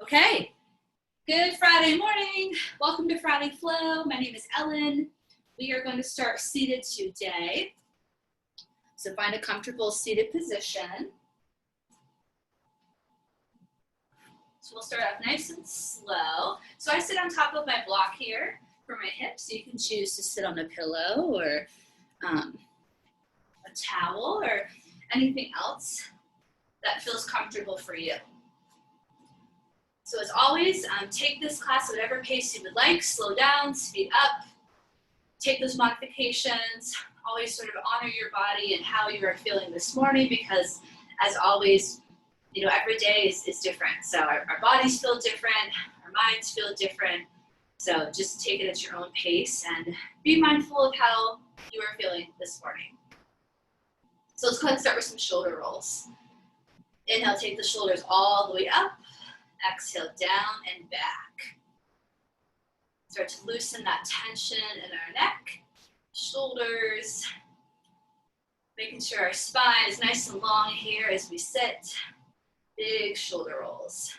Okay, good Friday morning. Welcome to Friday Flow. My name is Ellen. We are going to start seated today. So find a comfortable seated position. So we'll start off nice and slow. So I sit on top of my block here for my hips. So you can choose to sit on a pillow or a towel or anything else that feels comfortable for you. So as always, take this class at whatever pace you would like, slow down, speed up, take those modifications, always sort of honor your body and how you are feeling this morning because as always, you know, every day is different. So our bodies feel different, our minds feel different. So just take it at your own pace and be mindful of how you are feeling this morning. So let's go ahead and start with some shoulder rolls. Inhale, take the shoulders all the way up. Exhale, down and back. Start to loosen that tension in our neck, shoulders. Making sure our spine is nice and long here as we sit. Big shoulder rolls.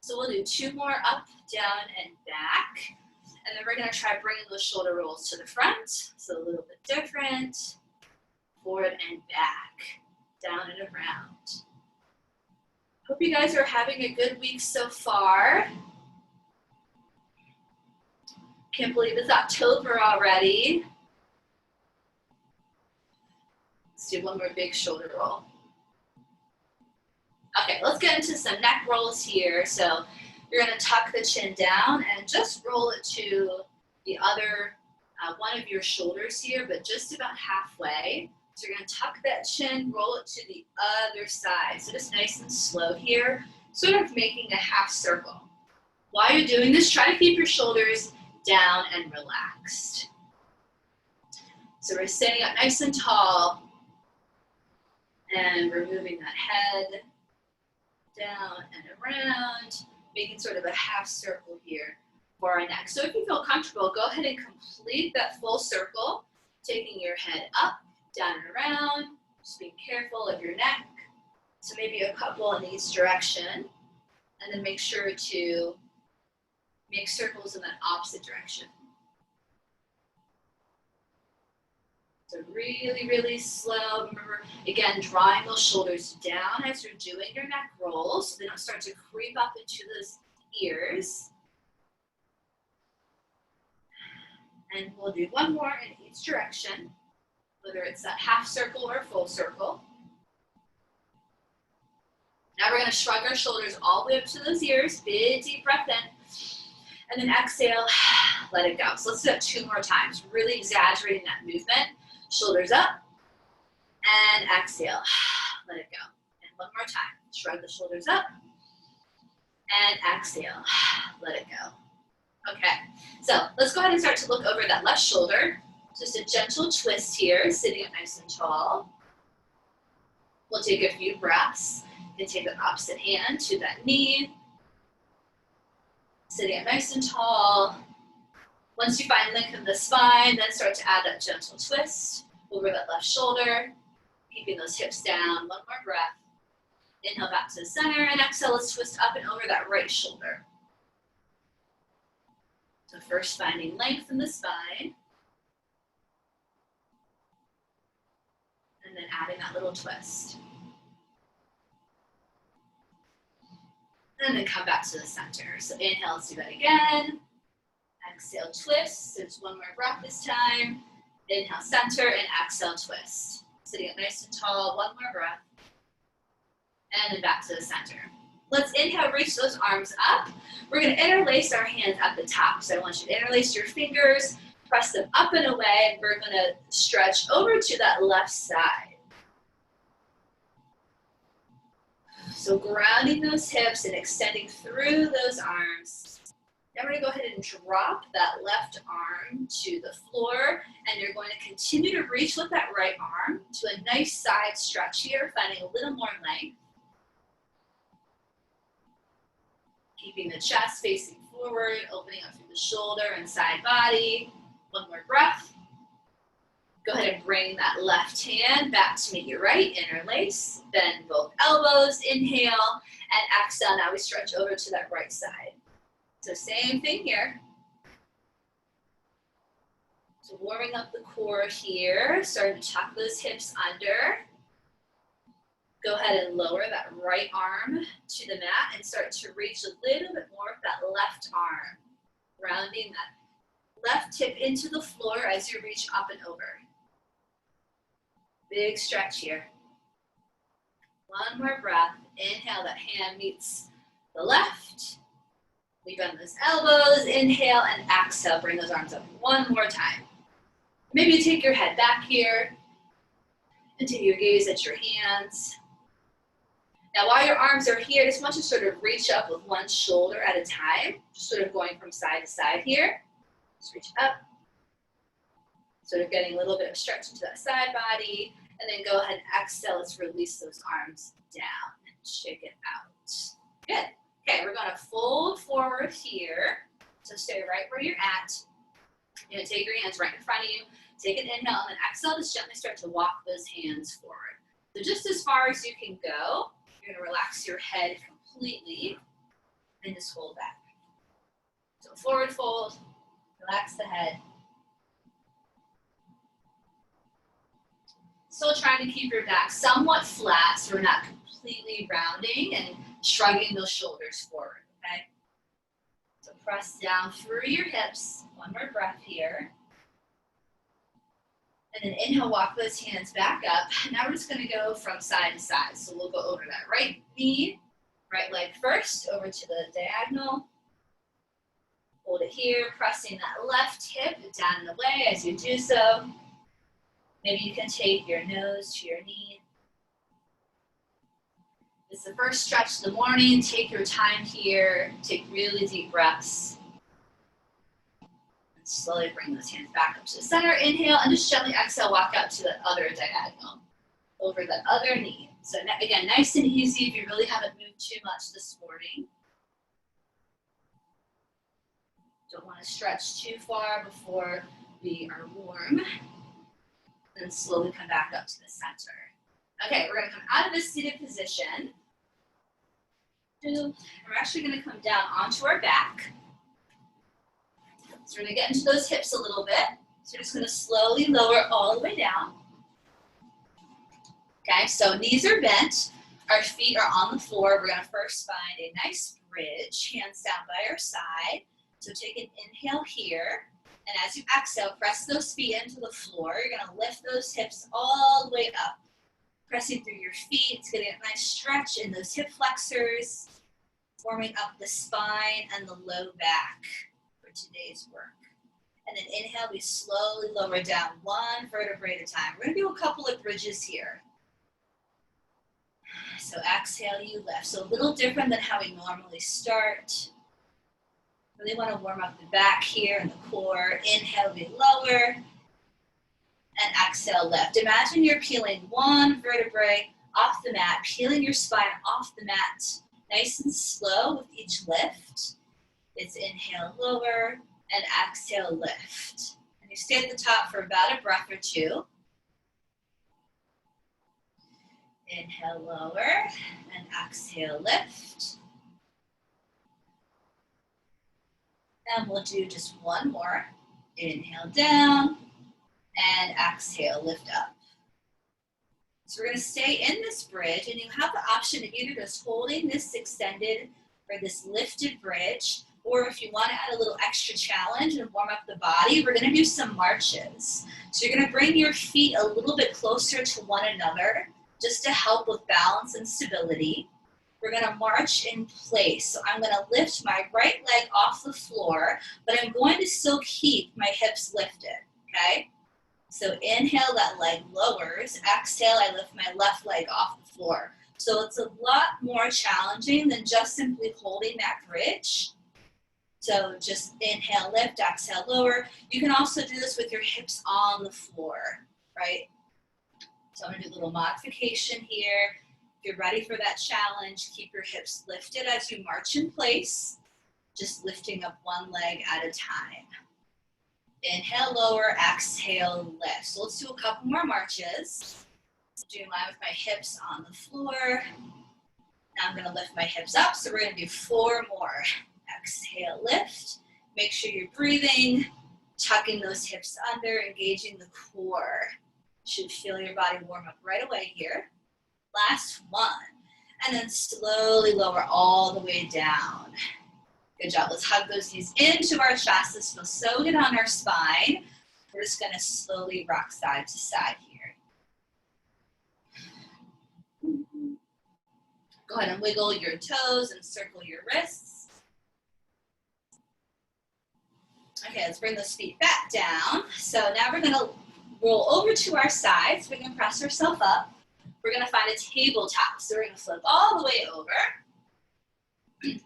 So we'll do 2 more up, down, and back. And then we're going to try bringing those shoulder rolls to the front. So a little bit different. Forward and back. Down and around. Hope you guys are having a good week so far. Can't believe it's October already. Let's do 1 more big shoulder roll. Okay, let's get into some neck rolls here. So you're going to tuck the chin down and just roll it to the other one of your shoulders here, but just about halfway. So you're going to tuck that chin, roll it to the other side. So just nice and slow here, sort of making a half circle. While you're doing this, try to keep your shoulders down and relaxed. So we're standing up nice and tall, and we're moving that head down and around, making sort of a half circle here for our neck. So if you feel comfortable, go ahead and complete that full circle, taking your head up, down and around, just being careful of your neck. So maybe a couple in each direction, and then make sure to make circles in that opposite direction. So really, really slow. Remember, again, drawing those shoulders down as you're doing your neck rolls so they don't start to creep up into those ears. And we'll do 1 more in each direction, whether it's that half circle or full circle. Now we're going to shrug our shoulders all the way up to those ears. Big deep breath in. And then exhale, let it go. So let's do that 2 more times, really exaggerating that movement. Shoulders up, and exhale, let it go. And 1 more time, shrug the shoulders up, and exhale, let it go. Okay, so let's go ahead and start to look over that left shoulder. Just a gentle twist here, sitting up nice and tall. We'll take a few breaths. You can take the opposite hand to that knee. Sitting up nice and tall. Once you find length in the spine, then start to add that gentle twist over that left shoulder, keeping those hips down. 1 more breath. Inhale back to the center, and exhale, let's twist up and over that right shoulder. So first finding length in the spine, and then adding that little twist. And then come back to the center. So inhale, let's do that again. Exhale, twist. So it's 1 more breath this time. Inhale, center, and exhale, twist. Sitting up nice and tall, 1 more breath. And then back to the center. Let's inhale, reach those arms up. We're going to interlace our hands at the top. So I want you to interlace your fingers, press them up and away, and we're going to stretch over to that left side. So grounding those hips and extending through those arms. Now we're going to go ahead and drop that left arm to the floor, and you're going to continue to reach with that right arm to a nice side stretch here, finding a little more length. Keeping the chest facing forward, opening up through the shoulder and side body. 1 more breath. Go ahead and bring that left hand back to meet your right, interlace. Bend both elbows, inhale, And exhale, now we stretch over to that right side. So same thing here. So warming up the core here, starting to tuck those hips under. Go ahead and lower that right arm to the mat and start to reach a little bit more of that left arm. Rounding that left hip into the floor as you reach up and over. Big stretch here. One more breath. Inhale, that hand meets the left. We bend those elbows. Inhale and exhale. Bring those arms up one more time. Maybe you take your head back here and take your gaze at your hands. Now, while your arms are here, I just want you to sort of reach up with one shoulder at a time, just sort of going from side to side here. Just reach up, sort of getting a little bit of stretch into that side body, and then go ahead and exhale. Let's release those arms down and shake it out. Good. Okay, we're going to fold forward here. So stay right where you're at. You're going to take your hands right in front of you. Take an inhale and then exhale. Just gently start to walk those hands forward. So just as far as you can go. You're going to relax your head completely and just hold back. So forward fold, relax the head. Still trying to keep your back somewhat flat so we're not completely rounding and shrugging those shoulders forward, okay? So press down through your hips. One more breath here. And then inhale, walk those hands back up. Now we're just going to go from side to side. So we'll go over that right knee, right leg first, over to the diagonal. Hold it here, pressing that left hip down and away as you do so. Maybe you can take your nose to your knee. It's the first stretch of the morning. Take your time here. Take really deep breaths. Slowly bring those hands back up to the center. Inhale and just gently exhale, walk out to the other diagonal, over the other knee. So again, nice and easy if you really haven't moved too much this morning. Don't want to stretch too far before we are warm. Then slowly come back up to the center. Okay, we're going to come out of this seated position. And we're actually going to come down onto our back. So we're going to get into those hips a little bit. So we're just going to slowly lower all the way down. Okay, so knees are bent. Our feet are on the floor. We're going to first find a nice bridge, hands down by our side. So take an inhale here. And as you exhale, press those feet into the floor. You're going to lift those hips all the way up. Pressing through your feet. It's getting a nice stretch in those hip flexors. Warming up the spine and the low back for today's work. And then inhale, we slowly lower down one vertebrae at a time. We're going to do a couple of bridges here. So exhale, you lift. So a little different than how we normally start. Really want to warm up the back here and the core. Inhale, we lower. And exhale, lift. Imagine you're peeling one vertebrae off the mat, peeling your spine off the mat. Nice and slow with each lift. It's inhale, lower, and exhale, lift. And you stay at the top for about a breath or two. Inhale, lower, and exhale, lift. And we'll do just one more. Inhale down, and exhale, lift up. So we're going to stay in this bridge, and you have the option of either just holding this extended or this lifted bridge, or if you want to add a little extra challenge and warm up the body, we're going to do some marches. So you're going to bring your feet a little bit closer to one another just to help with balance and stability. We're going to march in place. So I'm going to lift my right leg off the floor, but I'm going to still keep my hips lifted, okay? So inhale, that leg lowers. Exhale, I lift my left leg off the floor. So it's a lot more challenging than just simply holding that bridge. So just inhale, lift, exhale, lower. You can also do this with your hips on the floor, right? So I'm gonna do a little modification here. If you're ready for that challenge, keep your hips lifted as you march in place, just lifting up one leg at a time. Inhale, lower, exhale, lift. So let's do a couple more marches. Doing mine with my hips on the floor. Now I'm gonna lift my hips up, so we're gonna do 4 more. Exhale, lift. Make sure you're breathing, tucking those hips under, engaging the core. You should feel your body warm up right away here. Last one. And then slowly lower all the way down. Good job. Let's hug those knees into our chest. This feels so good on our spine. We're just gonna slowly rock side to side here. Go ahead and wiggle your toes and circle your wrists. Okay, let's bring those feet back down. So now we're gonna roll over to our sides. We're gonna press ourselves up. We're gonna find a tabletop. So we're gonna flip all the way over.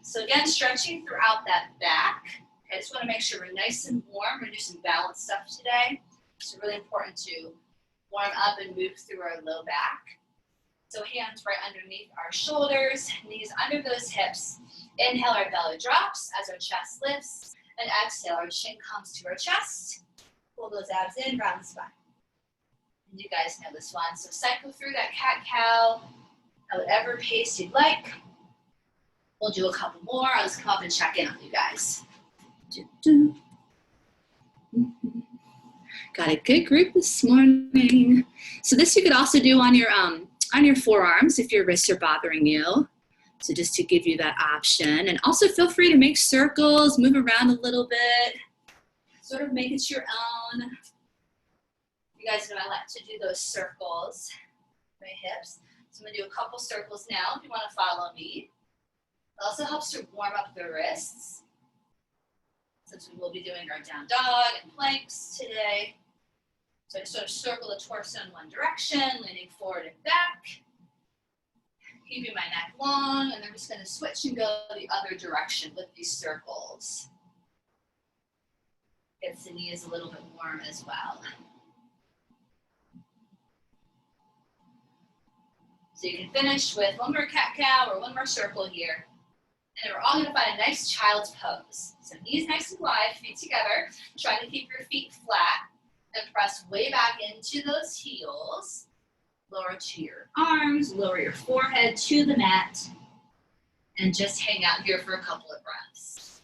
So again, stretching throughout that back. I just wanna make sure we're nice and warm. We're gonna do some balance stuff today. It's really important to warm up and move through our low back. So hands right underneath our shoulders, knees under those hips. Inhale, our belly drops as our chest lifts. And exhale, our chin comes to our chest. Pull those abs in, round the spine. And you guys know this one. So cycle through that cat-cow at whatever pace you'd like. We'll do a couple more. I'll just come up and check in on you guys. Got a good group this morning. So this you could also do on your forearms if your wrists are bothering you. So just to give you that option. And also feel free to make circles, move around a little bit, sort of make it your own. You guys know I like to do those circles, my hips. So I'm gonna do a couple circles now if you wanna follow me. It also helps to warm up the wrists, since we will be doing our down dog and planks today. So I just sort of circle the torso in one direction, leaning forward and back. Keeping my neck long, and I'm just gonna switch and go the other direction with these circles. Gets the knees a little bit warm as well. So you can finish with one more cat-cow or one more circle here. And then we're all gonna find a nice child's pose. So knees nice and wide, feet together. Try to keep your feet flat and press way back into those heels. Lower to your arms, lower your forehead to the mat, and just hang out here for a couple of breaths.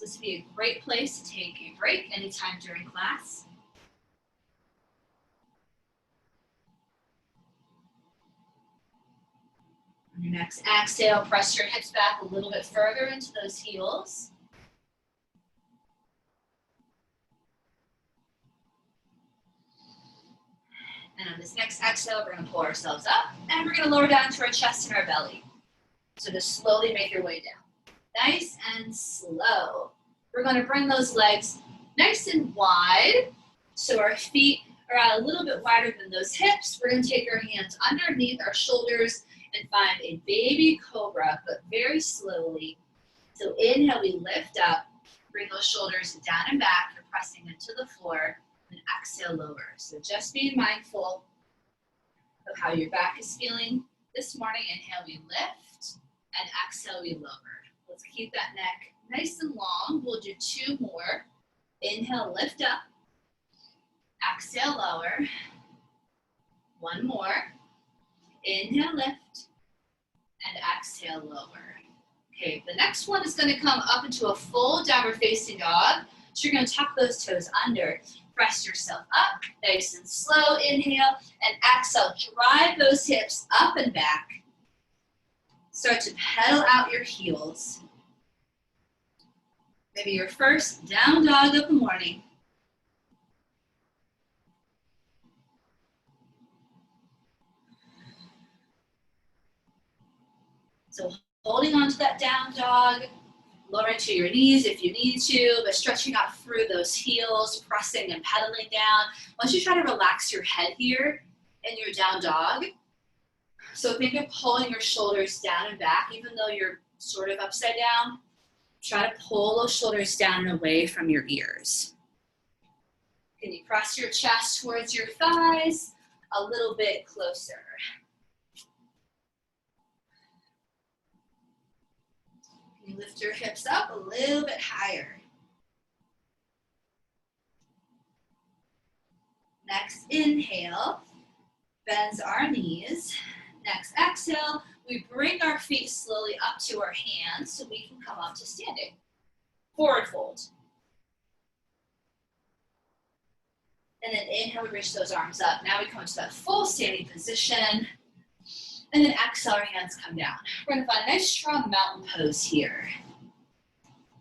This would be a great place to take a break anytime during class. On your next exhale, press your hips back a little bit further into those heels. And on this next exhale, we're gonna pull ourselves up and we're gonna lower down to our chest and our belly. So just slowly make your way down. Nice and slow. We're gonna bring those legs nice and wide. So our feet are a little bit wider than those hips. We're gonna take our hands underneath our shoulders and find a baby cobra, but very slowly. So inhale, we lift up, bring those shoulders down and back. You're pressing into the floor. And exhale, lower. So just being mindful of how your back is feeling this morning. Inhale, we lift, and exhale, we lower. Let's keep that neck nice and long. We'll do 2 more. Inhale, lift up. Exhale, lower. 1 more. Inhale, lift, and exhale, lower. Okay, the next one is going to come up into a full downward facing dog. So you're going to tuck those toes under. Press yourself up, nice and slow. Inhale and exhale. Drive those hips up and back. Start to pedal out your heels. Maybe your first down dog of the morning. So holding on to that down dog. Lowering to your knees if you need to, but stretching out through those heels, pressing and pedaling down. Once you try to relax your head here in your down dog, so think of pulling your shoulders down and back, even though you're sort of upside down. Try to pull those shoulders down and away from your ears. Can you press your chest towards your thighs a little bit closer? You lift your hips up a little bit higher. Next, inhale. bends our knees. Next exhale, we bring our feet slowly up to our hands so we can come up to standing. Forward fold. And then inhale, we reach those arms up. Now we come into that full standing position. And then exhale, our hands come down. We're gonna find a nice strong mountain pose here.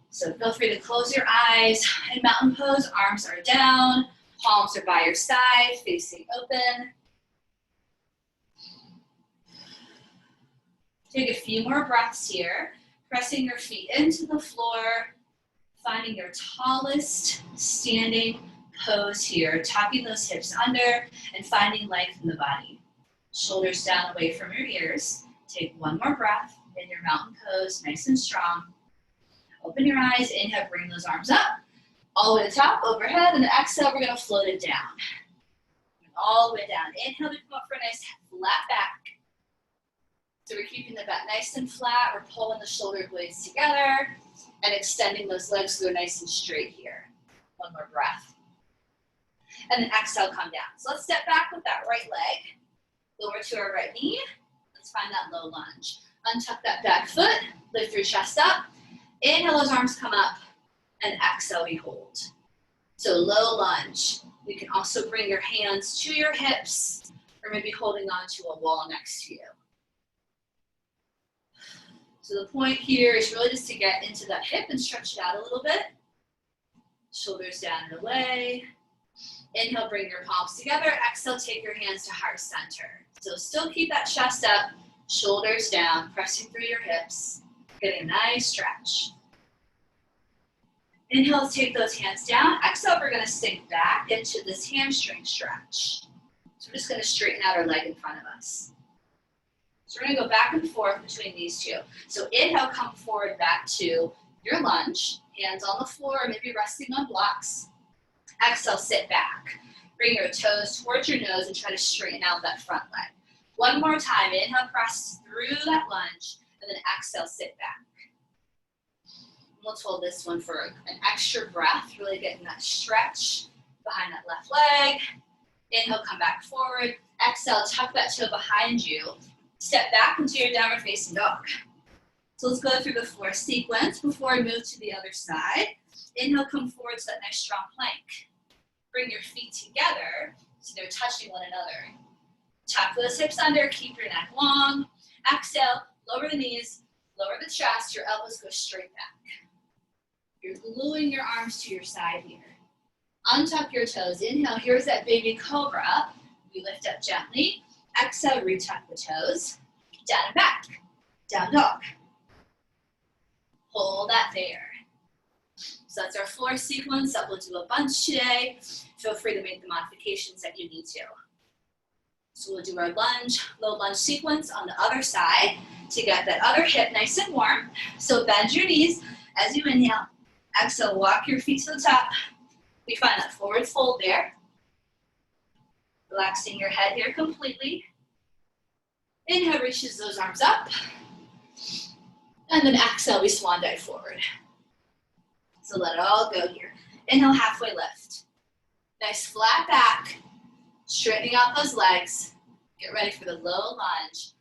So feel free to close your eyes. In mountain pose, arms are down, palms are by your side, facing open. Take a few more breaths here, pressing your feet into the floor, finding your tallest standing pose here, tucking those hips under and finding length in the body. Shoulders down away from your ears. Take one more breath in your mountain pose, nice and strong. Open your eyes, inhale, bring those arms up, all the way to the top, overhead, and exhale, we're gonna float it down. All the way down. Inhale, we come up for a nice flat back. So we're keeping the back nice and flat. We're pulling the shoulder blades together and extending those legs so they're nice and straight here. One more breath. And then exhale, come down. So let's step back with that right leg. Lower to our right knee. Let's find that low lunge. Untuck that back foot. Lift your chest up. Inhale, those arms come up. And exhale, we hold. So low lunge. You can also bring your hands to your hips or maybe holding on to a wall next to you. So the point here is really just to get into that hip and stretch it out a little bit. Shoulders down and away. Inhale, bring your palms together. Exhale, take your hands to heart center. So still keep that chest up, shoulders down, pressing through your hips, getting a nice stretch. Inhale, let's take those hands down. Exhale, we're gonna sink back into this hamstring stretch. So we're just gonna straighten out our leg in front of us. So we're gonna go back and forth between these two. So inhale, come forward back to your lunge, hands on the floor, maybe resting on blocks. Exhale, sit back. Bring your toes towards your nose and try to straighten out that front leg. One more time, inhale, press through that lunge, and then exhale, sit back. Let's hold this one for an extra breath, really getting that stretch behind that left leg. Inhale, come back forward. Exhale, tuck that toe behind you. Step back into your downward facing dog. So let's go through the floor sequence before I move to the other side. Inhale, come forward to that nice strong plank. Bring your feet together so they're touching one another. Tuck those hips under, keep your neck long. Exhale, lower the knees, lower the chest, your elbows go straight back. You're gluing your arms to your side here. Untuck your toes. Inhale, here's that baby cobra. We lift up gently. Exhale, retuck the toes. Down and back. Down dog. Hold that there. So that's our floor sequence that we'll do a bunch today. Feel free to make the modifications that you need to. So we'll do our lunge, low lunge sequence on the other side to get that other hip nice and warm. So bend your knees as you inhale. Exhale, walk your feet to the top. We find that forward fold there. Relaxing your head here completely. Inhale, reaches those arms up. And then exhale, we swan dive forward. So let it all go here. Inhale, halfway lift. Nice flat back. Straightening out those legs. Get ready for the low lunge.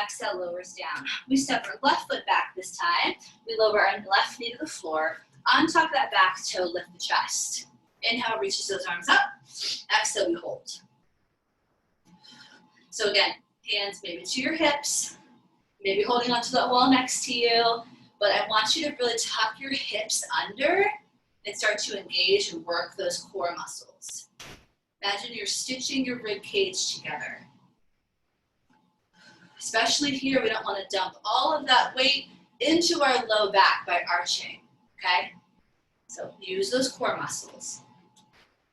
Exhale, lowers down. We step our left foot back this time. We lower our left knee to the floor. Untuck that back toe, lift the chest. Inhale, reaches those arms up. Exhale, we hold. So again, hands maybe to your hips, maybe holding onto that wall next to you, but I want you to really tuck your hips under and start to engage and work those core muscles. Imagine you're stitching your rib cage together. Especially here, we don't want to dump all of that weight into our low back by arching, okay? So use those core muscles.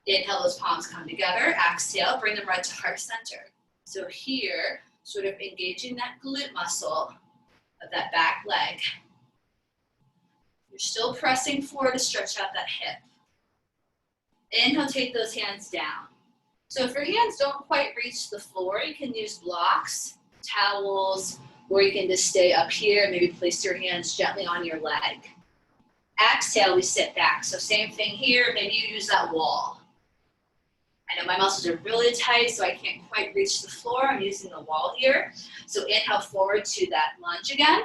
Inhale, those palms come together. Exhale, bring them right to heart center. So here, sort of engaging that glute muscle of that back leg. You're still pressing forward to stretch out that hip. Inhale, take those hands down. So if your hands don't quite reach the floor, you can use blocks, towels, or you can just stay up here, maybe place your hands gently on your leg. Exhale, we sit back. So same thing here, maybe you use that wall. I know my muscles are really tight, so I can't quite reach the floor. I'm using the wall here. So inhale forward to that lunge again,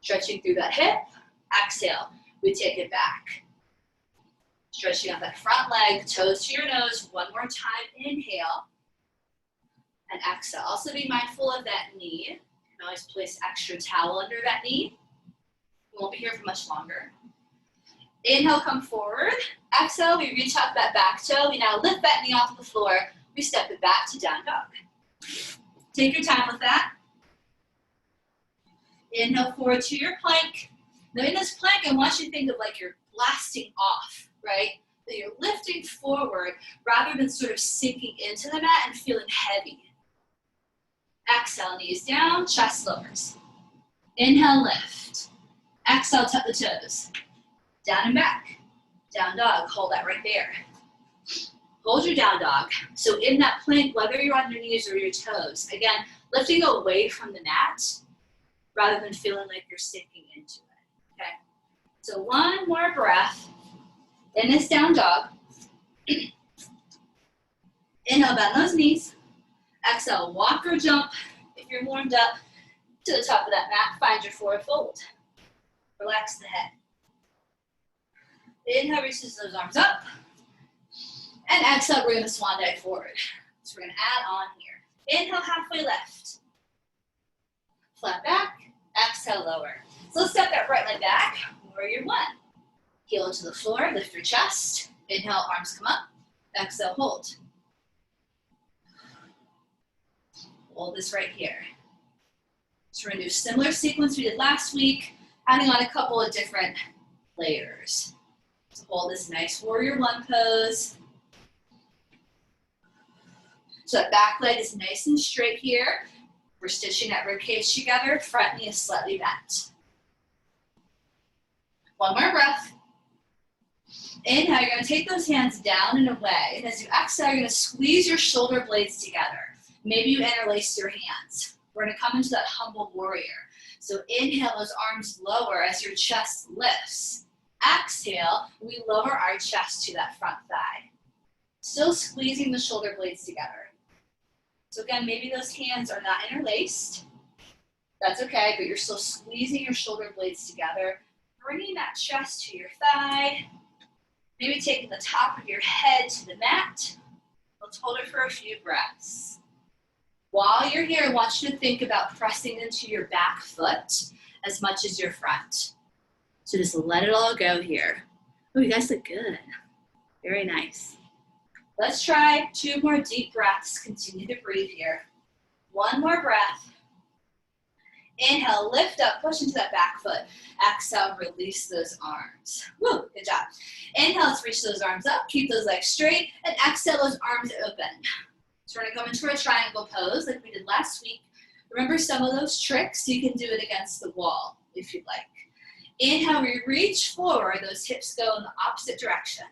stretching through that hip. Exhale, we take it back. Stretching out that front leg, toes to your nose. One more time, inhale. And exhale. Also be mindful of that knee. You can always place extra towel under that knee. We won't be here for much longer. Inhale, come forward. Exhale, we reach out that back toe. We now lift that knee off the floor. We step it back to down dog. Take your time with that. Inhale forward to your plank. Now in this plank, I want you to think of like you're blasting off, right? That you're lifting forward rather than sort of sinking into the mat and feeling heavy. Exhale, knees down, chest lowers. Inhale, lift. Exhale, tuck the toes. Down and back. Down dog, hold that right there. Hold your down dog. So in that plank, whether you're on your knees or your toes, again, lifting away from the mat rather than feeling like you're sinking into it, okay? So one more breath in this down dog. Inhale, bend those knees. Exhale, walk or jump. If you're warmed up, to the top of that mat, find your forward fold. Relax the head. Inhale, reaches those arms up. And exhale, bring the swan dive forward. So we're gonna add on here. Inhale, halfway left. Flat back, exhale, lower. So let's step that right leg back, warrior one. Heel into the floor, lift your chest. Inhale, arms come up. Exhale, hold. Hold this right here. So we're gonna do a similar sequence we did last week, adding on a couple of different layers. So hold this nice warrior one pose. So that back leg is nice and straight here. We're stitching that rib cage together, front knee is slightly bent. One more breath. Inhale, you're gonna take those hands down and away. And as you exhale, you're gonna squeeze your shoulder blades together. Maybe you interlace your hands. We're gonna come into that humble warrior. So inhale, those arms lower as your chest lifts. Exhale, we lower our chest to that front thigh. Still squeezing the shoulder blades together. So again, maybe those hands are not interlaced. That's okay, but you're still squeezing your shoulder blades together, bringing that chest to your thigh. Maybe taking the top of your head to the mat. Let's hold it for a few breaths. While you're here, I want you to think about pressing into your back foot as much as your front. So just let it all go here. Oh, you guys look good. Very nice. Let's try 2 more deep breaths. Continue to breathe here. 1 more breath. Inhale, lift up, push into that back foot. Exhale, release those arms. Woo, good job. Inhale, let's reach those arms up. Keep those legs straight. And exhale, those arms open. So we're gonna go into a triangle pose like we did last week. Remember some of those tricks? You can do it against the wall if you'd like. Inhale, we reach forward. Those hips go in the opposite direction.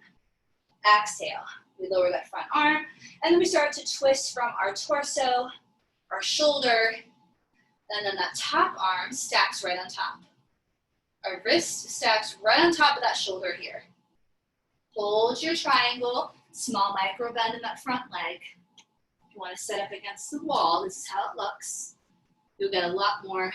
Exhale, we lower that front arm. And then we start to twist from our torso, our shoulder, and then that top arm stacks right on top. Our wrist stacks right on top of that shoulder here. Hold your triangle, small micro bend in that front leg. If you want to set up against the wall, this is how it looks. You'll get a lot more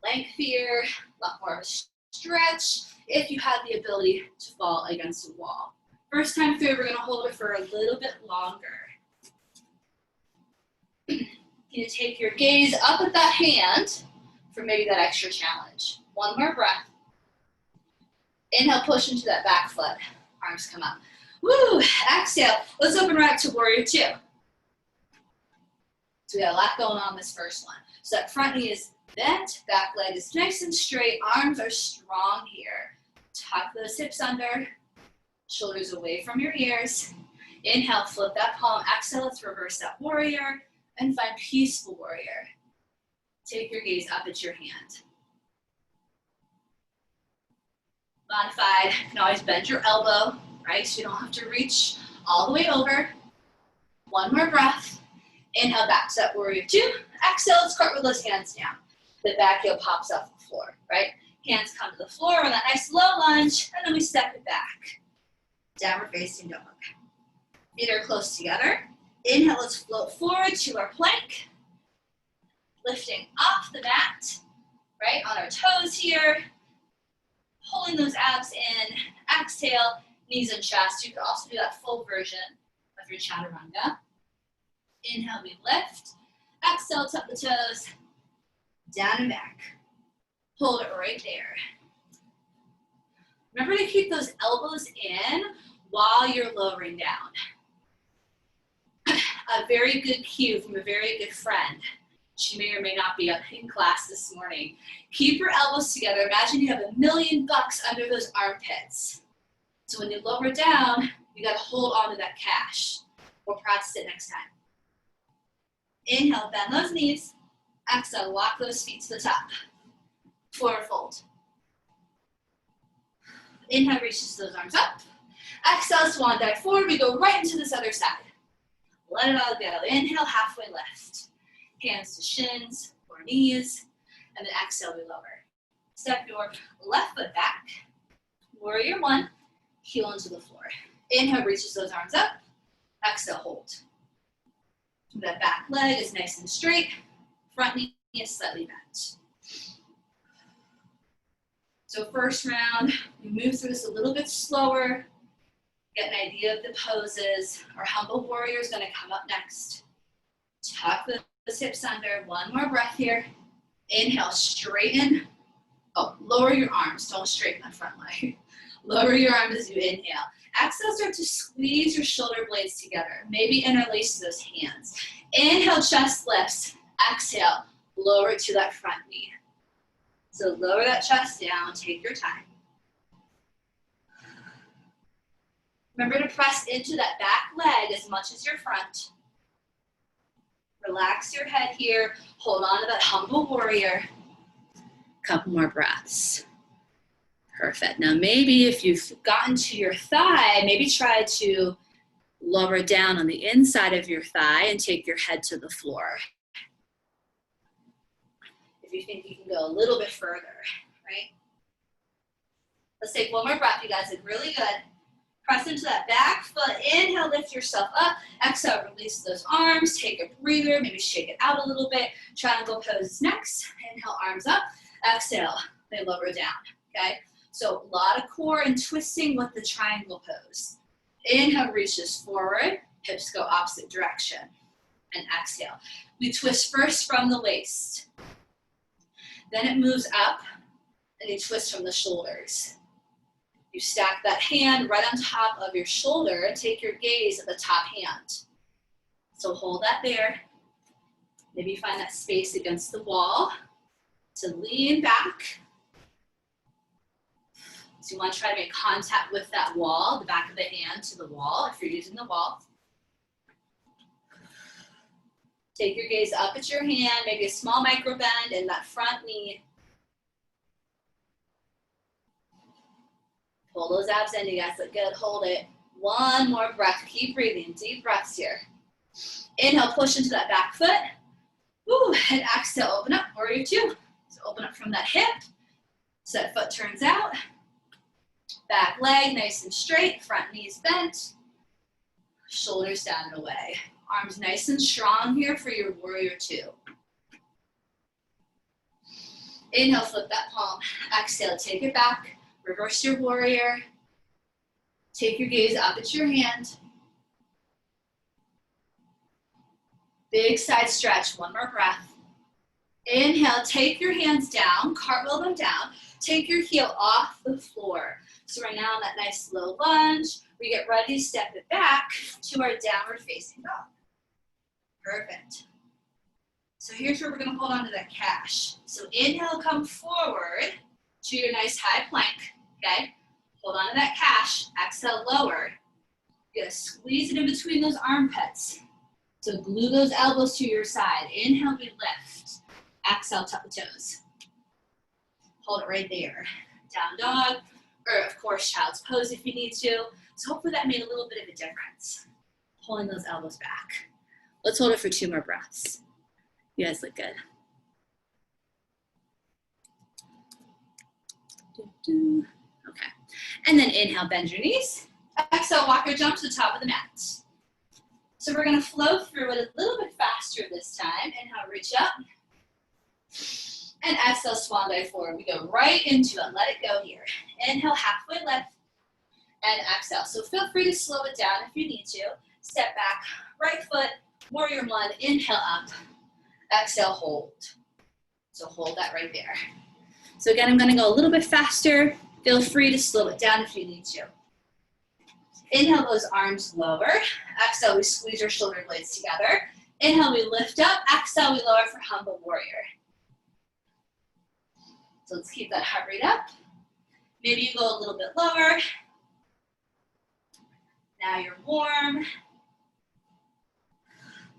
length here, a lot more of a stretch if you have the ability to fall against a wall. First time through, we're going to hold it for a little bit longer. You take your gaze up at that hand for maybe that extra challenge. 1 more breath. Inhale, push into that back foot. Arms come up. Woo! Exhale. Let's open right up to warrior 2. So we got a lot going on this first one. So that front knee is bent, back leg is nice and straight. Arms are strong here. Tuck those hips under. Shoulders away from your ears. Inhale, flip that palm. Exhale, let's reverse that warrior. And find peaceful warrior. Take your gaze up at your hand. Modified, you can always bend your elbow, right? So you don't have to reach all the way over. 1 more breath. Inhale, back to that warrior 2. Exhale, let's cartwheel those hands down. The back heel pops off the floor, right? Hands come to the floor with that nice low lunge, and then we step it back. Downward facing dog. Feet are close together. Inhale, let's float forward to our plank. Lifting off the mat, right, on our toes here. Pulling those abs in. Exhale, knees and chest. You can also do that full version of your chaturanga. Inhale, we lift. Exhale, tuck the toes. Down and back. Hold it right there. Remember to keep those elbows in while you're lowering down. A very good cue from a very good friend. She may or may not be up in class this morning. Keep your elbows together. Imagine you have $1 million under those armpits. So when you lower down, you gotta hold on to that cash. We'll practice it next time. Inhale, bend those knees. Exhale, walk those feet to the top. Forward fold. Inhale, reaches those arms up. Exhale, swan dive forward. We go right into this other side. Let it all go. Inhale, halfway lift. Hands to shins or knees. And then exhale, we lower. Step your left foot back. Warrior one. Heel into the floor. Inhale, reaches those arms up. Exhale, hold. That back leg is nice and straight. Front knee is slightly bent. So first round, we move through this a little bit slower. Get an idea of the poses. Our humble warrior is going to come up next. Tuck those hips under. One more breath here. Inhale, straighten. Oh, lower your arms. Don't straighten that front leg. Lower your arms as you inhale. Exhale, start to squeeze your shoulder blades together. Maybe interlace those hands. Inhale, chest lifts. Exhale, lower to that front knee. So lower that chest down. Take your time. Remember to press into that back leg as much as your front. Relax your head here. Hold on to that humble warrior. Couple more breaths. Perfect. Now maybe if you've gotten to your thigh, maybe try to lower down on the inside of your thigh and take your head to the floor. If you think you can go a little bit further, right? Let's take one more breath, you guys. It's really good. Press into that back foot. Inhale, lift yourself up. Exhale, release those arms. Take a breather. Maybe shake it out a little bit. Triangle pose next. Inhale, arms up. Exhale, they lower down, okay? So a lot of core and twisting with the triangle pose. Inhale, reaches forward. Hips go opposite direction. And exhale. We twist first from the waist. Then it moves up, and you twist from the shoulders. You stack that hand right on top of your shoulder and take your gaze at the top hand. So hold that there. Maybe find that space against the wall to lean back. So you want to try to make contact with that wall, the back of the hand to the wall if you're using the wall. Take your gaze up at your hand, maybe a small micro bend in that front knee. Pull those abs in, you guys look good, hold it. One more breath, keep breathing, deep breaths here. Inhale, push into that back foot. Woo, and exhale, open up, warrior two. So open up from that hip, so that foot turns out. Back leg nice and straight, front knees bent. Shoulders down and away. Arms nice and strong here for your warrior two. Inhale, flip that palm. Exhale, take it back. Reverse your warrior. Take your gaze up at your hand. Big side stretch, one more breath. Inhale, take your hands down, cartwheel them down. Take your heel off the floor. So we're now in that nice low lunge. We get ready to step it back to our downward facing dog. Perfect. So here's where we're gonna hold on to that cash. So inhale, come forward to your nice high plank, okay? Hold on to that cash, exhale, lower. You're gonna squeeze it in between those armpits. So glue those elbows to your side. Inhale, we lift. Exhale, tuck the toes. Hold it right there. Down dog, or of course, child's pose if you need to. So hopefully that made a little bit of a difference. Pulling those elbows back. Let's hold it for 2 more breaths. You guys look good. Okay. And then inhale, bend your knees. Exhale, walk or jump to the top of the mat. So we're gonna flow through it a little bit faster this time. Inhale, reach up. And exhale, swan dive forward. We go right into it. Let it go here. Inhale, halfway lift. And exhale. So feel free to slow it down if you need to. Step back, right foot, warrior one. Inhale up. Exhale, hold. So hold that right there. So again, I'm gonna go a little bit faster. Feel free to slow it down if you need to. Inhale, those arms lower. Exhale, we squeeze our shoulder blades together. Inhale, we lift up. Exhale, we lower for humble warrior. So let's keep that heart rate up. Maybe you go a little bit lower. Now you're warm.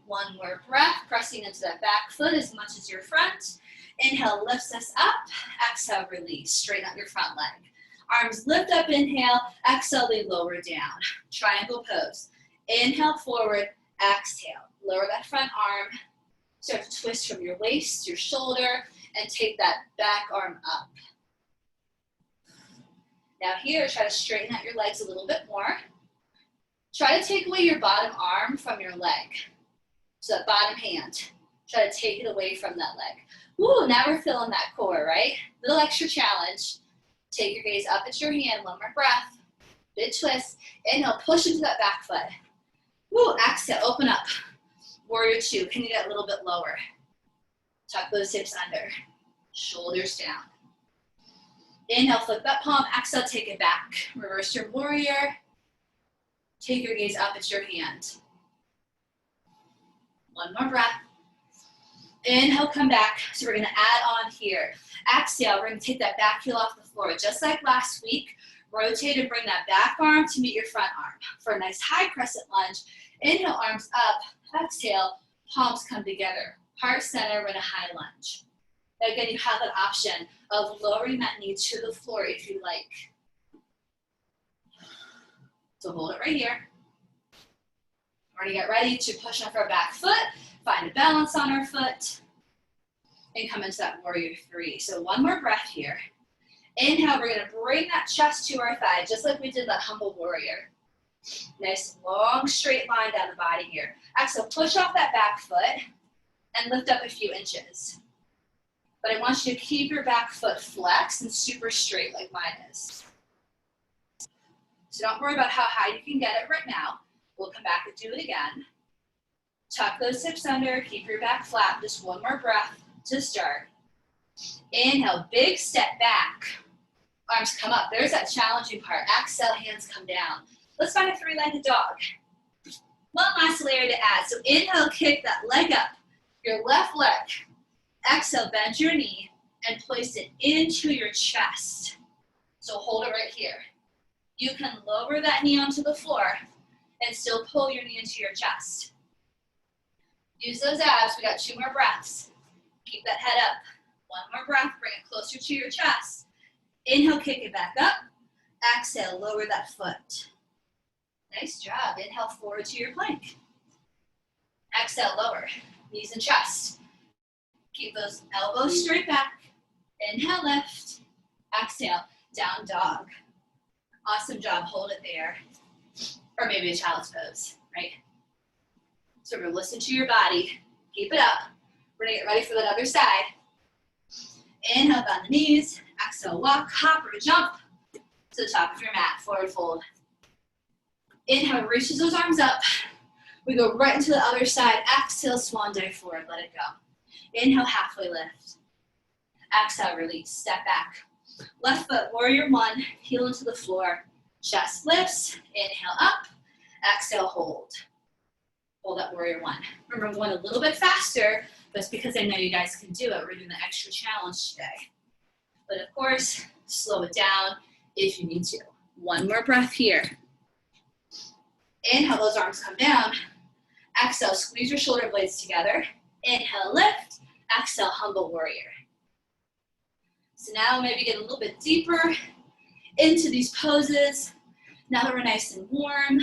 One more breath, pressing into that back foot as much as your front. Inhale, lifts us up. Exhale, release. Straighten out your front leg. Arms lift up, inhale. Exhale, they lower down. Triangle pose. Inhale, forward. Exhale. Lower that front arm. Start to twist from your waist, your shoulder, and take that back arm up. Now here, try to straighten out your legs a little bit more. Try to take away your bottom arm from your leg. So that bottom hand, try to take it away from that leg. Woo, now we're feeling that core, right? Little extra challenge. Take your gaze up at your hand, one more breath. Big twist. Inhale, push into that back foot. Woo, exhale, open up. Warrior two, can you get a little bit lower? Tuck those hips under. Shoulders down. Inhale, flip that palm. Exhale, take it back. Reverse your warrior. Take your gaze up at your hand. One more breath. Inhale, come back. So we're gonna add on here. Exhale, we're gonna take that back heel off the floor. Just like last week, rotate and bring that back arm to meet your front arm. For a nice high crescent lunge, inhale, arms up. Exhale, palms come together. Heart center, we're in a high lunge. Again, you have that option of lowering that knee to the floor if you like. So hold it right here. We're gonna get ready to push off our back foot, find a balance on our foot, and come into that warrior three. So one more breath here. Inhale, we're gonna bring that chest to our thigh, just like we did that humble warrior. Nice long straight line down the body here. Exhale, push off that back foot and lift up a few inches. But I want you to keep your back foot flexed and super straight like mine is. So don't worry about how high you can get it right now. We'll come back and do it again. Tuck those hips under, keep your back flat. Just one more breath to start. Inhale, big step back. Arms come up. There's that challenging part. Exhale, hands come down. Let's find a three-legged dog. One last layer to add. So inhale, kick that leg up, your left leg. Exhale, bend your knee and place it into your chest. So hold it right here. You can lower that knee onto the floor and still pull your knee into your chest. Use those abs. We got 2 more breaths. Keep that head up. One more breath. Bring it closer to your chest. Inhale, kick it back up. Exhale, lower that foot. Nice job. Inhale, forward to your plank. Exhale, lower. Knees and chest. Keep those elbows straight back. Inhale, lift. Exhale, down dog. Awesome job. Hold it there. Or maybe a child's pose, right? So we're going to listen to your body. Keep it up. We're going to get ready for that other side. Inhale, bend the knees. Exhale, walk, hop, or jump to the top of your mat. Forward fold. Inhale, reaches those arms up. We go right into the other side. Exhale, swan dive forward. Let it go. Inhale, halfway lift. Exhale, release. Step back. Left foot, warrior one. Heel into the floor. Chest lifts. Inhale, up. Exhale, hold. Hold that warrior one. Remember, I'm going a little bit faster. That's because I know you guys can do it. We're doing the extra challenge today. But of course, slow it down if you need to. One more breath here. Inhale, those arms come down. Exhale, squeeze your shoulder blades together. Inhale, lift. Exhale, humble warrior. So now maybe get a little bit deeper into these poses. Now that we're nice and warm,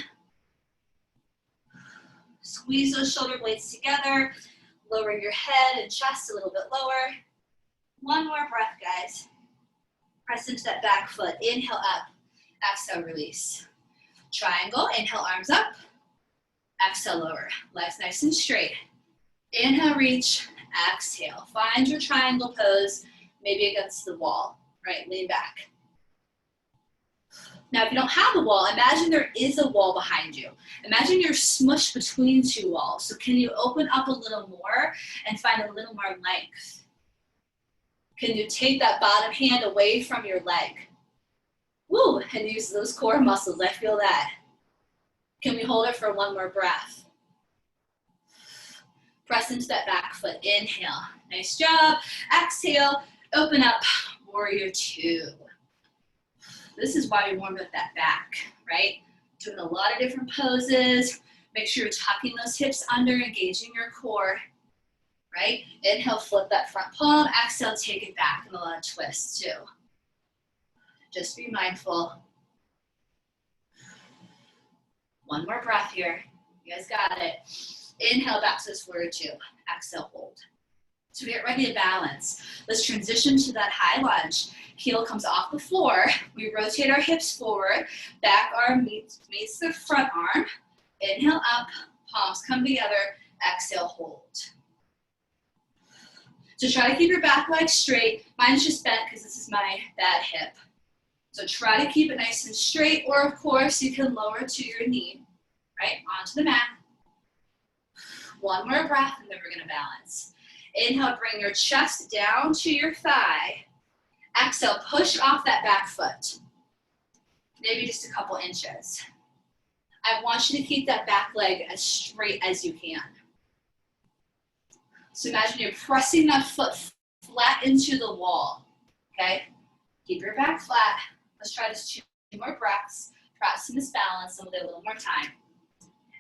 squeeze those shoulder blades together. Lower your head and chest a little bit lower. One more breath, guys. Press into that back foot. Inhale up. Exhale, release. Triangle. Inhale, arms up. Exhale, lower. Legs nice and straight. Inhale, reach. Exhale. Find your triangle pose, maybe against the wall. Right, lean back. Now, if you don't have a wall, imagine there is a wall behind you. Imagine you're smushed between two walls. So can you open up a little more and find a little more length? Can you take that bottom hand away from your leg? Woo, and use those core muscles. I feel that. Can we hold it for one more breath? Press into that back foot. Inhale. Nice job. Exhale. Open up. Warrior two. This is why you warmed up that back, right? Doing a lot of different poses. Make sure you're tucking those hips under, engaging your core, right? Inhale, flip that front palm. Exhale, take it back, and a lot of twists too. Just be mindful. One more breath here. You guys got it. Inhale, back to this warrior two. Exhale, hold. So we get ready to balance. Let's transition to that high lunge. Heel comes off the floor. We rotate our hips forward. Back arm meets the front arm. Inhale up, palms come together. Exhale, hold. So try to keep your back leg straight. Mine's just bent because this is my bad hip. So try to keep it nice and straight, or of course you can lower to your knee, right, onto the mat. One more breath, and then we're gonna balance. Inhale, bring your chest down to your thigh. Exhale, push off that back foot. Maybe just a couple inches. I want you to keep that back leg as straight as you can. So imagine you're pressing that foot flat into the wall, okay? Keep your back flat. Let's try this 2 more breaths. Practicing this balance, and we'll do a little more time.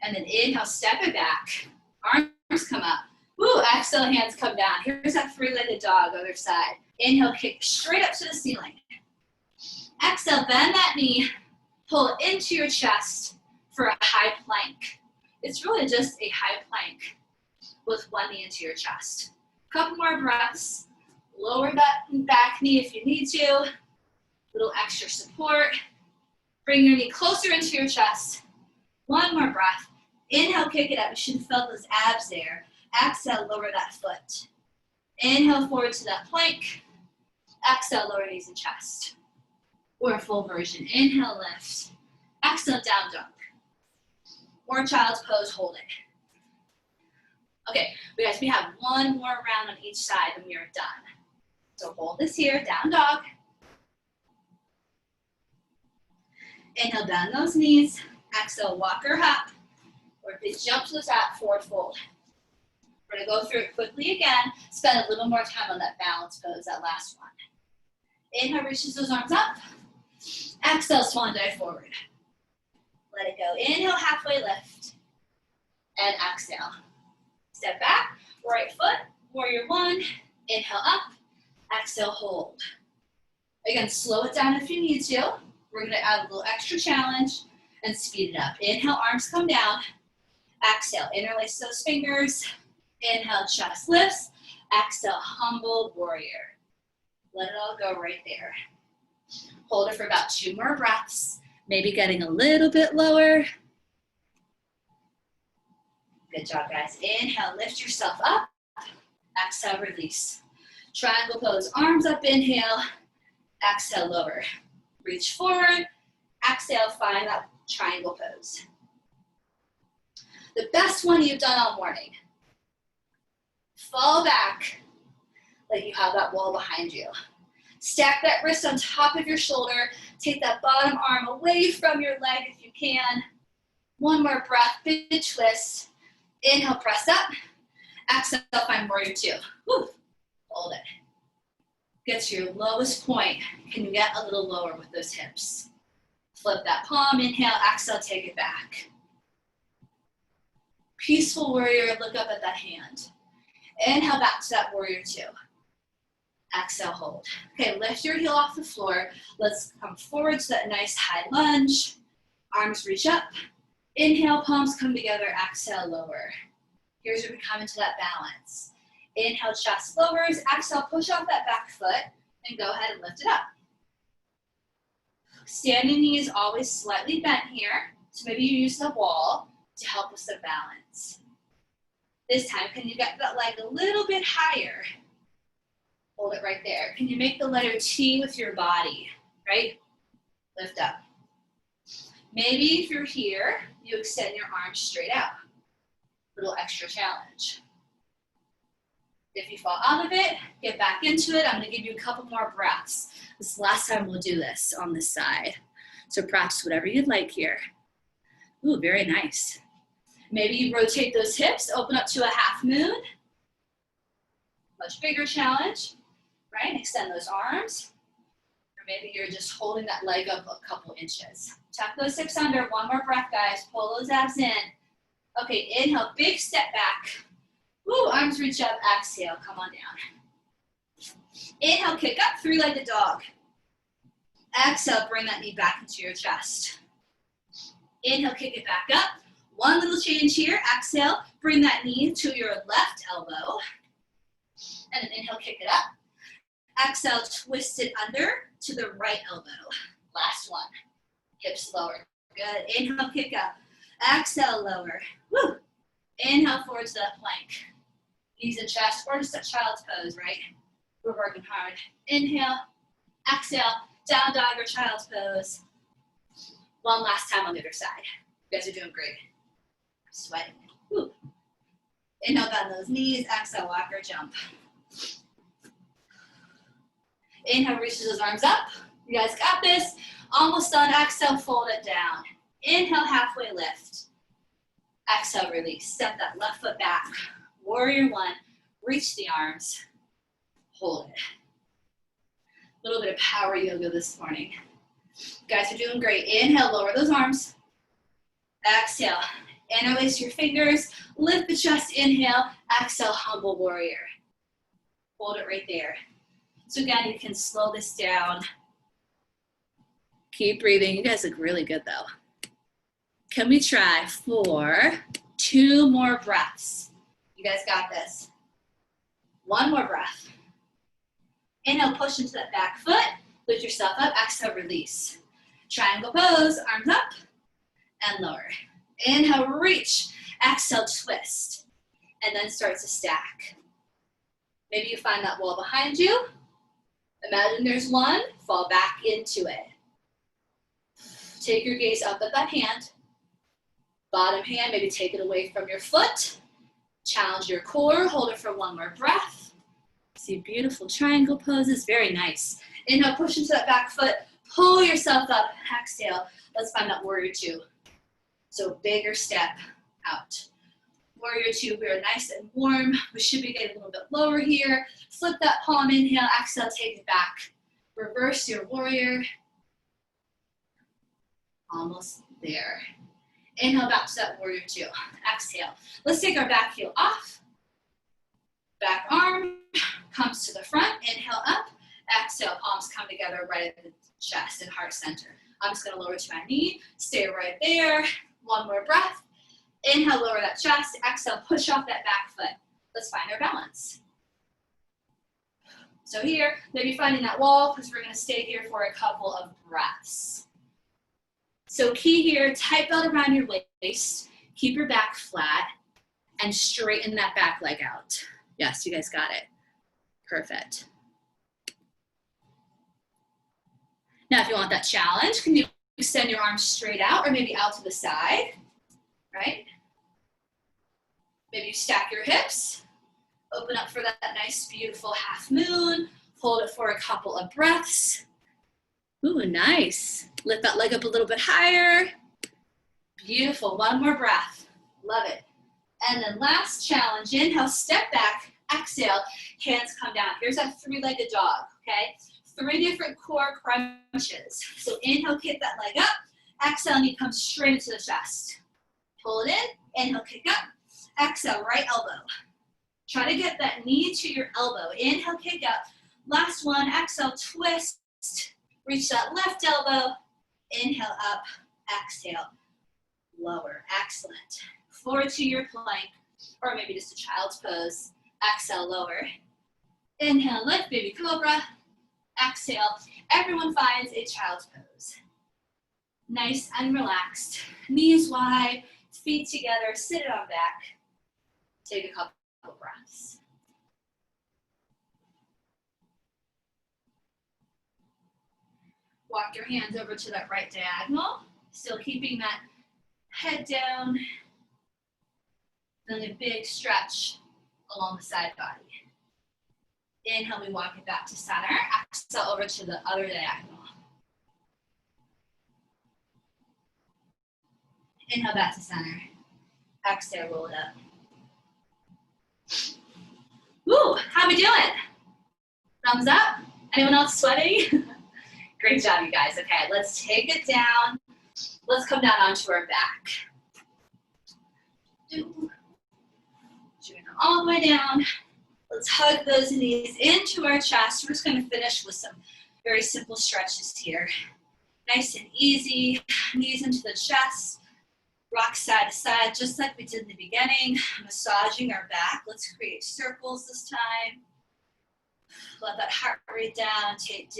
And then inhale, step it back. Arms come up. Woo, exhale, hands come down. Here's that 3-legged dog, other side. Inhale, kick straight up to the ceiling. Exhale, bend that knee. Pull it into your chest for a high plank. It's really just a high plank with one knee into your chest. Couple more breaths. Lower that back knee if you need to. Little extra support. Bring your knee closer into your chest. One more breath. Inhale, kick it up. You should have felt those abs there. Exhale, lower that foot. Inhale, forward to that plank. Exhale, lower knees and chest. Or a full version. Inhale, lift. Exhale, down dog. Or child's pose, hold it. Okay, guys, we have one more round on each side and we are done. So hold this here, down dog. Inhale, bend those knees. Exhale, walk or hop. Or if they jump to the top, forward fold. We're gonna go through it quickly again. Spend a little more time on that balance pose, that last one. Inhale, reaches those arms up. Exhale, swan dive forward. Let it go. Inhale, halfway lift. And exhale. Step back, right foot, warrior one. Inhale up, exhale, hold. Again, slow it down if you need to. We're gonna add a little extra challenge and speed it up. Inhale, arms come down. Exhale, interlace those fingers. Inhale, chest lifts. Exhale, humble warrior. Let it all go right there. Hold it for about 2 more breaths. Maybe getting a little bit lower. Good job, guys. Inhale, lift yourself up. Exhale, release. Triangle pose, arms up, inhale. Exhale, lower. Reach forward. Exhale, find that triangle pose. The best one you've done all morning. Fall back like you have that wall behind you. Stack that wrist on top of your shoulder. Take that bottom arm away from your leg if you can. One more breath, big twist. Inhale, press up. Exhale, find warrior two. Woo. Hold it. Get to your lowest point. Can you get a little lower with those hips? Flip that palm, inhale, exhale, take it back. Peaceful warrior, look up at that hand. Inhale, back to that warrior two. Exhale, hold. Okay, lift your heel off the floor. Let's come forward to that nice high lunge. Arms reach up. Inhale, palms come together. Exhale, lower. Here's where we come into that balance. Inhale, chest lowers. Exhale, push off that back foot and go ahead and lift it up. Standing knee is always slightly bent here. So maybe you use the wall to help with some balance. This time, can you get that leg a little bit higher? Hold it right there. Can you make the letter T with your body, right? Lift up. Maybe if you're here, you extend your arms straight out. Little extra challenge. If you fall out of it, get back into it. I'm gonna give you a couple more breaths. This is the last time we'll do this on this side. So practice whatever you'd like here. Ooh, very nice. Maybe you rotate those hips, open up to a half moon. Much bigger challenge, right? Extend those arms. Or maybe you're just holding that leg up a couple inches. Tuck those hips under. One more breath, guys. Pull those abs in. Okay, inhale, big step back. Woo, arms reach up, exhale, come on down. Inhale, kick up, three-legged dog. Exhale, bring that knee back into your chest. Inhale, kick it back up. One little change here, exhale, bring that knee to your left elbow. And then inhale, kick it up. Exhale, twist it under to the right elbow. Last one, hips lower. Good, inhale, kick up. Exhale, lower. Woo. Inhale, forward to that plank. Knees and chest, or just a child's pose, right? We're working hard. Inhale, exhale, down dog or child's pose. One last time on the other side. You guys are doing great. Sweating. Woo. Inhale, bend those knees. Exhale, walk or jump. Inhale, reach those arms up. You guys got this. Almost done. Exhale, fold it down. Inhale, halfway lift. Exhale, release. Step that left foot back. Warrior one. Reach the arms. Hold it. A little bit of power yoga this morning. You guys are doing great. Inhale, lower those arms. Exhale. Interlace your fingers. Lift the chest. Inhale. Exhale, humble warrior. Hold it right there. So again, you can slow this down. Keep breathing. You guys look really good though. Can we try for 2 more breaths? You guys got this. 1 more breath. Inhale, push into that back foot. Lift yourself up. Exhale, release. Triangle pose, arms up and lower. Inhale, reach. Exhale, twist. And then start to stack. Maybe you find that wall behind you. Imagine there's one. Fall back into it. Take your gaze up at that hand. Bottom hand, maybe take it away from your foot. Challenge your core, hold it for 1 more breath. See beautiful triangle poses, very nice. Inhale, push into that back foot, pull yourself up, exhale. Let's find that warrior two. So bigger step out. Warrior two, we're nice and warm. We should be getting a little bit lower here. Flip that palm, inhale, exhale, take it back. Reverse your warrior. Almost there. Inhale, back to that warrior two. Exhale. Let's take our back heel off. Back arm comes to the front. Inhale up. Exhale, palms come together right at the chest and heart center. I'm just gonna lower to my knee. Stay right there. 1 more breath. Inhale, lower that chest. Exhale, push off that back foot. Let's find our balance. So here, maybe finding that wall because we're gonna stay here for a couple of breaths. So key here, tight belt around your waist, keep your back flat, and straighten that back leg out. Yes, you guys got it. Perfect. Now, if you want that challenge, can you extend your arms straight out or maybe out to the side, right? Maybe you stack your hips, open up for that nice, beautiful half moon, hold it for a couple of breaths. Ooh, nice. Lift that leg up a little bit higher. Beautiful, 1 more breath. Love it. And then last challenge, inhale, step back, exhale, hands come down. Here's that 3-legged dog, okay? 3 different core crunches. So inhale, kick that leg up. Exhale, knee comes straight into the chest. Pull it in, inhale, kick up. Exhale, right elbow. Try to get that knee to your elbow. Inhale, kick up. Last one, exhale, twist. Reach that left elbow. Inhale up, exhale, lower. Excellent. Forward to your plank, or maybe just a child's pose. Exhale, lower. Inhale, lift, baby cobra. Exhale. Everyone finds a child's pose. Nice and relaxed. Knees wide, feet together, sit it on back. Take a couple of breaths. Walk your hands over to that right diagonal, still keeping that head down. Then a big stretch along the side body. Inhale, we walk it back to center. Exhale over to the other diagonal. Inhale back to center. Exhale, roll it up. Woo, how we doing? Thumbs up? Anyone else sweating? Great job, you guys. Okay, let's take it down. Let's come down onto our back. All the way down. Let's hug those knees into our chest. We're just going to finish with some very simple stretches here. Nice and easy. Knees into the chest. Rock side to side, just like we did in the beginning. Massaging our back. Let's create circles this time. Let that heart rate down. Take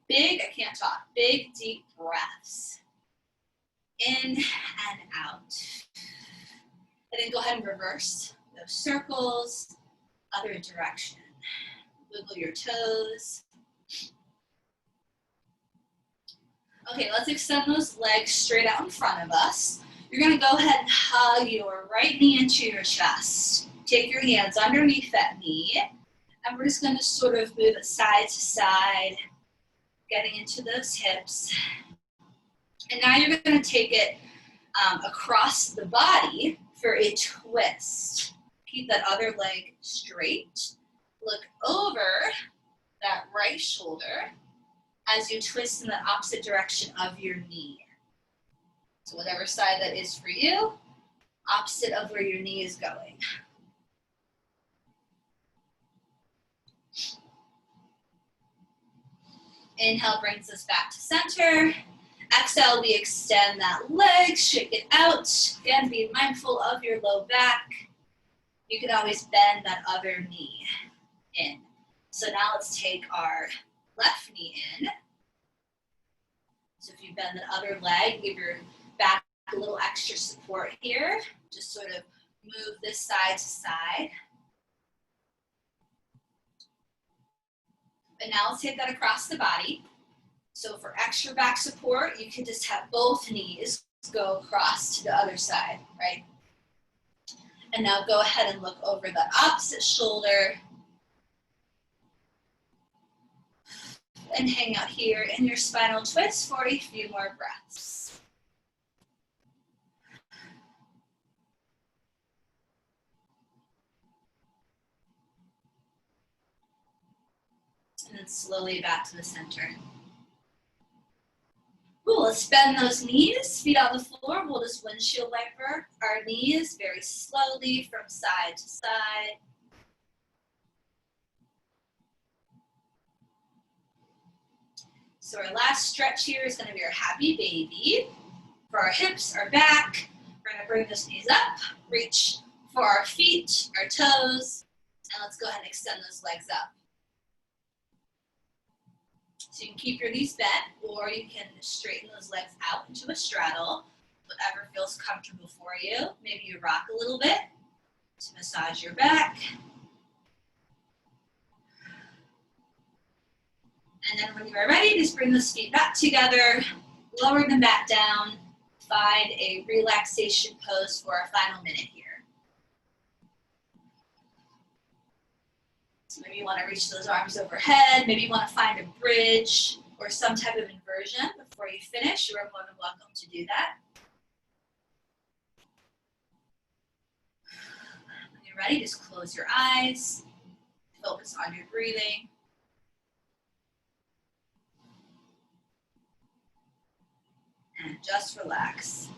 big, I can't talk, big, deep breaths. In and out. And then go ahead and reverse those circles, other direction. Wiggle your toes. Okay, let's extend those legs straight out in front of us. You're gonna go ahead and hug your right knee into your chest. Take your hands underneath that knee, and we're just gonna sort of move it side to side, getting into those hips. And now you're gonna take it across the body for a twist. Keep that other leg straight. Look over that right shoulder as you twist in the opposite direction of your knee. So whatever side that is for you, opposite of where your knee is going. Inhale brings us back to center. Exhale, we extend that leg, shake it out. Again, be mindful of your low back. You can always bend that other knee in. So now let's take our left knee in. So if you bend the other leg, give your back a little extra support here. Just sort of move this side to side. And now let's take that across the body. So for extra back support, you can just have both knees go across to the other side, right? And now go ahead and look over the opposite shoulder. And hang out here in your spinal twist for a few more breaths. And then slowly back to the center. Ooh, let's bend those knees, feet on the floor. We'll just windshield wiper our knees very slowly from side to side. So our last stretch here is going to be our happy baby. For our hips, our back, we're going to bring those knees up, reach for our feet, our toes, and let's go ahead and extend those legs up. So you can keep your knees bent, or you can straighten those legs out into a straddle, whatever feels comfortable for you. Maybe you rock a little bit to massage your back. And then when you are ready, just bring those feet back together, lower them back down, find a relaxation pose for our final minute here. So maybe you want to reach those arms overhead, maybe you want to find a bridge or some type of inversion before you finish. You're more than welcome to do that. When you're ready, just close your eyes, focus on your breathing. And just relax.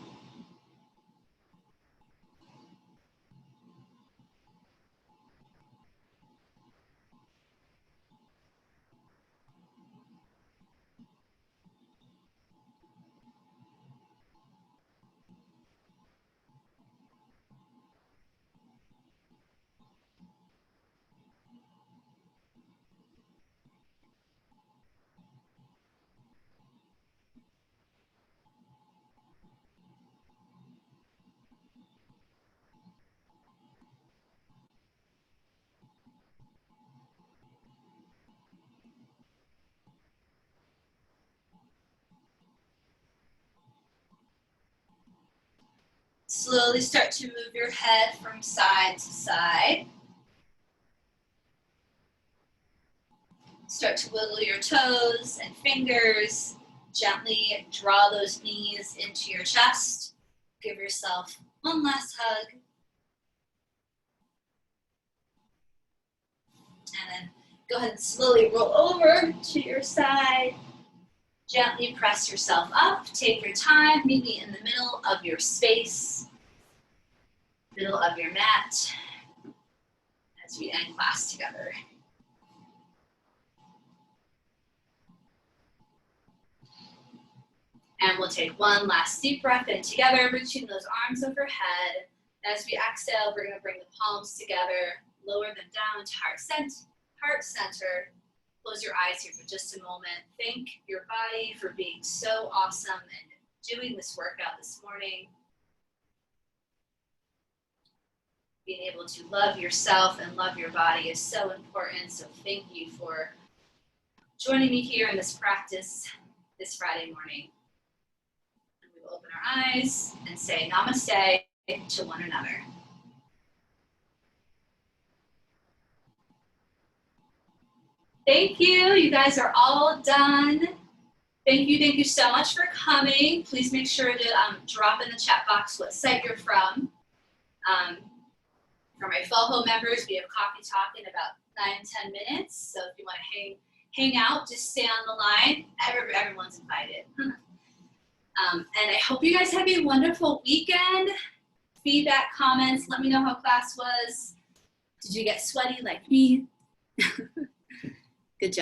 Slowly start to move your head from side to side. Start to wiggle your toes and fingers. Gently draw those knees into your chest. Give yourself one last hug. And then go ahead and slowly roll over to your side. Gently press yourself up. Take your time, maybe in the middle of your space, middle of your mat, as we end class together. And we'll take one last deep breath in together, reaching those arms overhead. As we exhale, we're gonna bring the palms together, lower them down to heart center. Close your eyes here for just a moment. Thank your body for being so awesome and doing this workout this morning. Being able to love yourself and love your body is so important. So thank you for joining me here in this practice this Friday morning. And we will open our eyes and say namaste to one another. Thank you. You guys are all done. Thank you so much for coming. Please make sure to drop in the chat box what site you're from. For my FOHO members, we have coffee talk in about 9-10 minutes. So if you want to hang out, just stay on the line. Everyone's invited. And I hope you guys have a wonderful weekend. Feedback, comments, let me know how class was. Did you get sweaty like me? Good job.